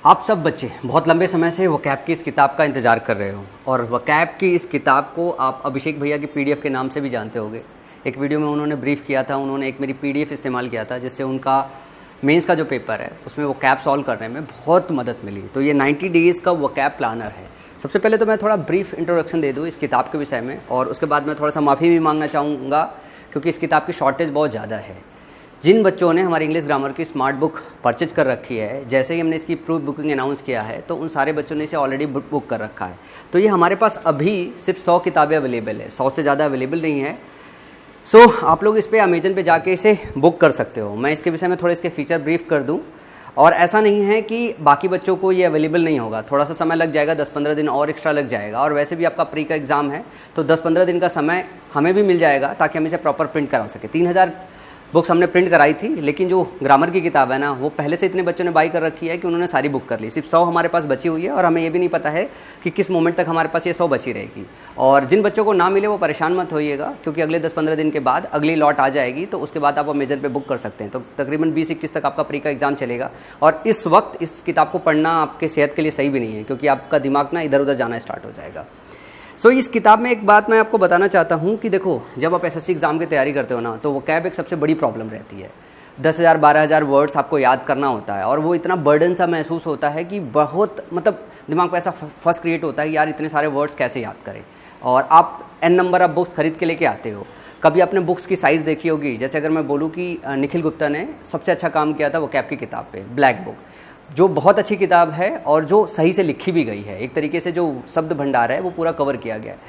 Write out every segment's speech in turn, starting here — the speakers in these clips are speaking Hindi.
आप सब बच्चे बहुत लंबे समय से वोकैब की इस किताब का इंतज़ार कर रहे हो और वोकैब की इस किताब को आप अभिषेक भैया की पीडीएफ के नाम से भी जानते होंगे। एक वीडियो में उन्होंने ब्रीफ किया था, उन्होंने एक मेरी पीडीएफ इस्तेमाल किया था जिससे उनका मेंस का जो पेपर है उसमें वोकैब सॉल्व करने में बहुत मदद मिली। तो ये 90 डेज़ का वोकैब प्लानर है। सबसे पहले तो मैं थोड़ा ब्रीफ इंट्रोडक्शन दे दूँ इस किताब के विषय में और उसके बाद मैं थोड़ा सा माफ़ी भी मांगना चाहूँगा क्योंकि इस किताब की शॉर्टेज बहुत ज़्यादा है। जिन बच्चों ने हमारी इंग्लिश ग्रामर की स्मार्ट बुक परचेज कर रखी है, जैसे ही हमने इसकी प्रूफ बुकिंग अनाउंस किया है तो उन सारे बच्चों ने इसे ऑलरेडी बुक कर रखा है। तो ये हमारे पास अभी सिर्फ 100 किताबें अवेलेबल है, 100 से ज़्यादा अवेलेबल नहीं है। सो आप लोग इस पर अमेजन पे जाके इसे बुक कर सकते हो। मैं इसके विषय में थोड़े इसके फीचर ब्रीफ कर दूँ। और ऐसा नहीं है कि बाकी बच्चों को ये अवेलेबल नहीं होगा, थोड़ा सा समय लग जाएगा, 10-15 दिन और एक्स्ट्रा लग जाएगा। और वैसे भी आपका प्री का एग्ज़ाम है तो 10-15 दिन का समय हमें भी मिल जाएगा ताकि हम इसे प्रॉपर प्रिंट करा सकें। 3000 बुक्स हमने प्रिंट कराई थी, लेकिन जो ग्रामर की किताब है ना वो पहले से इतने बच्चों ने बाई कर रखी है कि उन्होंने सारी बुक कर ली। सिर्फ 100 हमारे पास बची हुई है और हमें ये भी नहीं पता है कि किस मोमेंट तक हमारे पास ये 100 बची रहेगी। और जिन बच्चों को ना मिले वो परेशान मत होइएगा क्योंकि अगले 10-15 दिन के बाद अगली लॉट आ जाएगी, तो उसके बाद आप अमेजन पे बुक कर सकते हैं। तो तकरीबन 20-21 तक आपका प्री का एग्जाम चलेगा और इस वक्त इस किताब को पढ़ना आपके सेहत के लिए सही भी नहीं है क्योंकि आपका दिमाग ना इधर उधर जाना स्टार्ट हो जाएगा। सो इस किताब में एक बात मैं आपको बताना चाहता हूँ कि देखो, जब आप एसएससी एग्ज़ाम की तैयारी करते हो ना तो वोकैब एक सबसे बड़ी प्रॉब्लम रहती है। 10,000-12,000 वर्ड्स आपको याद करना होता है और वो इतना बर्डन सा महसूस होता है कि बहुत दिमाग पे ऐसा फर्स्ट क्रिएट होता है कि यार इतने सारे वर्ड्स कैसे याद करें। और आप n नंबर आप बुक्स खरीद के लेके आते हो। कभी आपने बुक्स की साइज़ देखी होगी, जैसे अगर मैं बोलूँ कि निखिल गुप्ता ने सबसे अच्छा काम किया था वोकैब की किताब पे, ब्लैक बुक, जो बहुत अच्छी किताब है और जो सही से लिखी भी गई है। एक तरीके से जो शब्द भंडार है वो पूरा कवर किया गया है।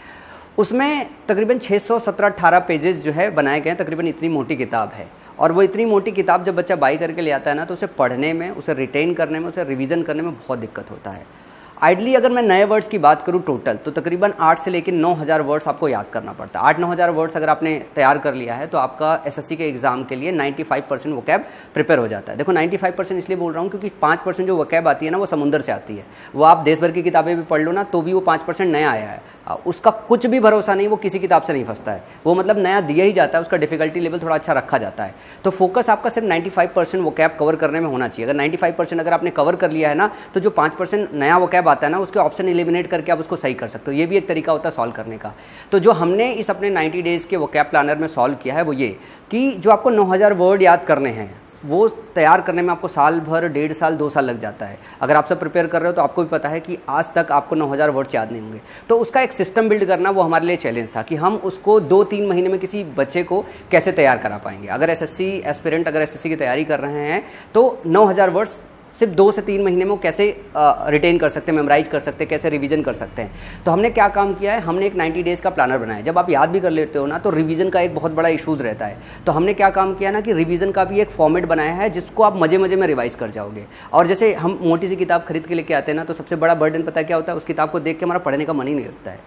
उसमें तकरीबन 617-18 पेजेस जो है बनाए गए हैं। तकरीबन इतनी मोटी किताब है और वो इतनी मोटी किताब जब बच्चा बाई करके ले आता है ना तो उसे पढ़ने में, उसे रिटेन करने में, उसे रिवीजन करने में बहुत दिक्कत होता है। आइडली अगर मैं नए वर्ड्स की बात करूं टोटल तो तकरीबन 8 से लेकर 9,000 वर्ड्स आपको याद करना पड़ता है। 8-9,000 वर्ड्स अगर आपने तैयार कर लिया है तो आपका एसएससी के एग्जाम के लिए 95% वोकैब प्रिपेयर हो जाता है। देखो 95% इसलिए बोल रहा हूँ क्योंकि 5% जो वोकैब आती है ना वो समुंदर से आती है। वो आप देश भर की किताबें भी पढ़ लो ना तो भी वो 5% नया आया है, उसका कुछ भी भरोसा नहीं, वो किसी किताब से नहीं फंसता है। वो नया दिया ही जाता है, उसका डिफिकल्टी लेवल थोड़ा अच्छा रखा जाता है। तो फोकस आपका सिर्फ 95% वोकैब कवर करने में होना चाहिए। अगर 95% अगर आपने कवर कर लिया है ना तो जो 5% नया वोकैब आता है ना उसके ऑप्शन एलिमिनेट करके आप उसको सही कर सकते हो। ये भी एक तरीका होता है सॉल्व करने का। तो जो हमने इस अपने 90 डेज़ के वोकैब प्लानर में सॉल्व किया है वो ये कि जो आपको 9,000 वर्ड याद करने हैं वो तैयार करने में आपको साल भर, 1.5 साल, 2 साल लग जाता है। अगर आप सब प्रिपेयर कर रहे हो तो आपको भी पता है कि आज तक आपको 9,000 वर्ड्स याद नहीं होंगे। तो उसका एक सिस्टम बिल्ड करना वो हमारे लिए चैलेंज था कि हम उसको 2-3 महीने में किसी बच्चे को कैसे तैयार करा पाएंगे। अगर एसएससी एस्पिरेंट अगर एसएससी की तैयारी कर रहे हैं तो 9,000 वर्ड्स सिर्फ 2 से 3 महीने में वो कैसे रिटेन कर सकते हैं, मेमोराइज कर सकते हैं, कैसे रिवीजन कर सकते हैं। तो हमने क्या काम किया है, हमने एक 90 डेज़ का प्लानर बनाया। जब आप याद भी कर लेते हो ना तो रिवीजन का एक बहुत बड़ा इशूज़ रहता है। तो हमने क्या काम किया ना कि रिवीजन का भी एक फॉर्मेट बनाया है जिसको आप मजे मजे में रिवाइज कर जाओगे। और जैसे हम मोटी सी किताब खरीद के लेके आते हैं ना तो सबसे बड़ा बर्डन पता है क्या होता है, उस किताब को देख के हमारा पढ़ने का मन ही नहीं लगता है।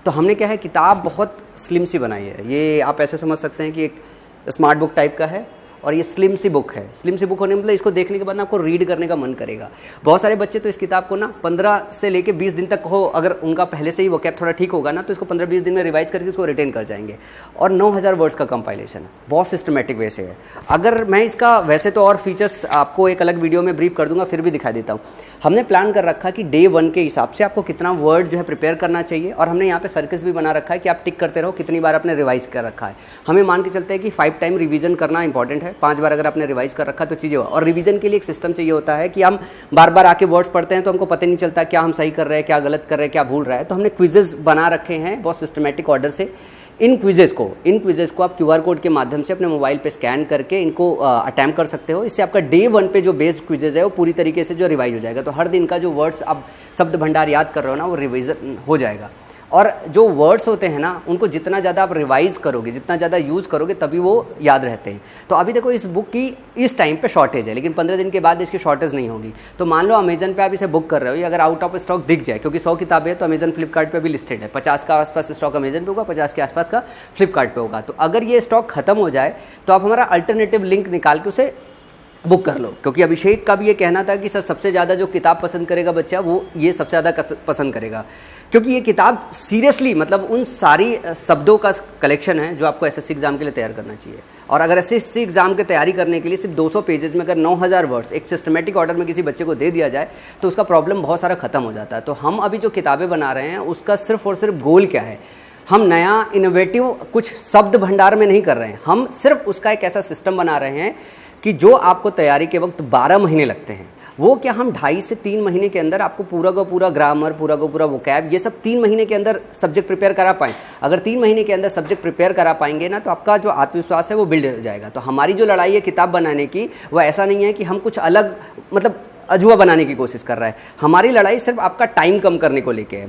तो हमने क्या है, किताब बहुत स्लिम सी बनाई है। ये आप ऐसे समझ सकते हैं कि एक स्मार्ट बुक टाइप का है और ये स्लिम सी बुक है। स्लिम सी बुक होने मतलब इसको देखने के बाद ना आपको रीड करने का मन करेगा। बहुत सारे बच्चे तो इस किताब को ना 15 से लेके 20 दिन तक हो, अगर उनका पहले से ही वोकैब थोड़ा ठीक होगा ना तो इसको 15-20 दिन में रिवाइज करके इसको रिटेन कर जाएंगे। और 9,000 वर्ड्स का कंपाइलेशन बहुत सिस्टमेटिक वे से है। अगर मैं इसका वैसे तो और फीचर्स आपको एक अलग वीडियो में ब्रीफ कर दूंगा, फिर भी दिखा देता हूँ। हमने प्लान कर रखा कि डे 1 के हिसाब से आपको कितना वर्ड जो है प्रिपेयर करना चाहिए और हमने यहाँ पे सर्कल्स भी बना रखा है कि आप टिक करते रहो कितनी बार आपने रिवाइज कर रखा है। हमें मान के चलते हैं कि 5 टाइम रिवीजन करना इंपॉर्टेंट है। 5 बार अगर आपने रिवाइज कर रखा तो चीज़ें हो। और रिवीजन के लिए एक सिस्टम चाहिए होता है कि हम बार बार आके वर्ड्स पढ़ते हैं तो हमको पता नहीं चलता क्या हम सही कर रहे हैं, क्या गलत कर रहे हैं, क्या भूल रहा है। तो हमने क्विजेज बना रखे हैं बहुत सिस्टमेटिक ऑर्डर से। इन क्विजेज को आप QR कोड के माध्यम से अपने मोबाइल पे स्कैन करके इनको अटैम्प्ट कर सकते हो। इससे आपका डे 1 पे जो बेस्ड क्विजेज है वो पूरी तरीके से जो रिवाइज हो जाएगा। तो हर दिन का जो वर्ड्स आप शब्द भंडार याद कर रहे हो ना वो रिवाइजन हो जाएगा। और जो वर्ड्स होते हैं ना उनको जितना ज़्यादा आप रिवाइज करोगे, जितना ज़्यादा यूज़ करोगे तभी वो याद रहते हैं। तो अभी देखो इस बुक की इस टाइम पे शॉर्टेज है, लेकिन 15 दिन के बाद इसकी शॉर्टेज नहीं होगी। तो मान लो अमेजन पे आप इसे बुक कर रहे हो, ये अगर आउट ऑफ स्टॉक दिख जाए, क्योंकि 100 किताबें तो अमेजन फ्लिपकार्ट पे भी लिस्टेड है, 50 का आसपास स्टॉक अमेजन पे होगा, 50 के आसपास का फ्लिपकार्ट पे होगा। तो अगर ये स्टॉक खत्म हो जाए तो आप हमारा अल्टरनेटिव लिंक निकाल के उसे बुक कर लो। क्योंकि अभिषेक का भी ये कहना था कि सर सबसे ज़्यादा जो किताब पसंद करेगा बच्चा वो ये सबसे ज़्यादा पसंद करेगा। क्योंकि ये किताब सीरियसली मतलब उन सारी शब्दों का कलेक्शन है जो आपको एसएससी एग्जाम के लिए तैयार करना चाहिए। और अगर एसएससी एग्जाम की तैयारी करने के लिए सिर्फ 200 पेजेस में अगर 9000 वर्ड्स एक सिस्टमेटिक ऑर्डर में किसी बच्चे को दे दिया जाए तो उसका प्रॉब्लम बहुत सारा खत्म हो जाता है। तो हम अभी जो किताबें बना रहे हैं उसका सिर्फ और सिर्फ गोल क्या है, हम नया इनोवेटिव कुछ शब्द भंडार में नहीं कर रहे हैं, हम सिर्फ उसका एक ऐसा सिस्टम बना रहे हैं कि जो आपको तैयारी के वक्त 12 महीने लगते हैं वो क्या हम 2.5 से 3 महीने के अंदर आपको पूरा का पूरा ग्रामर, पूरा का पूरा वोकैब, ये सब 3 महीने के अंदर सब्जेक्ट प्रिपेयर करा पाएँ। अगर 3 महीने के अंदर सब्जेक्ट प्रिपेयर करा पाएंगे ना तो आपका जो आत्मविश्वास है वो बिल्ड हो जाएगा। तो हमारी जो लड़ाई है किताब बनाने की वो ऐसा नहीं है कि हम कुछ अलग मतलब अजूबा बनाने की कोशिश कर रहे हैं, हमारी लड़ाई सिर्फ आपका टाइम कम करने को लेके है।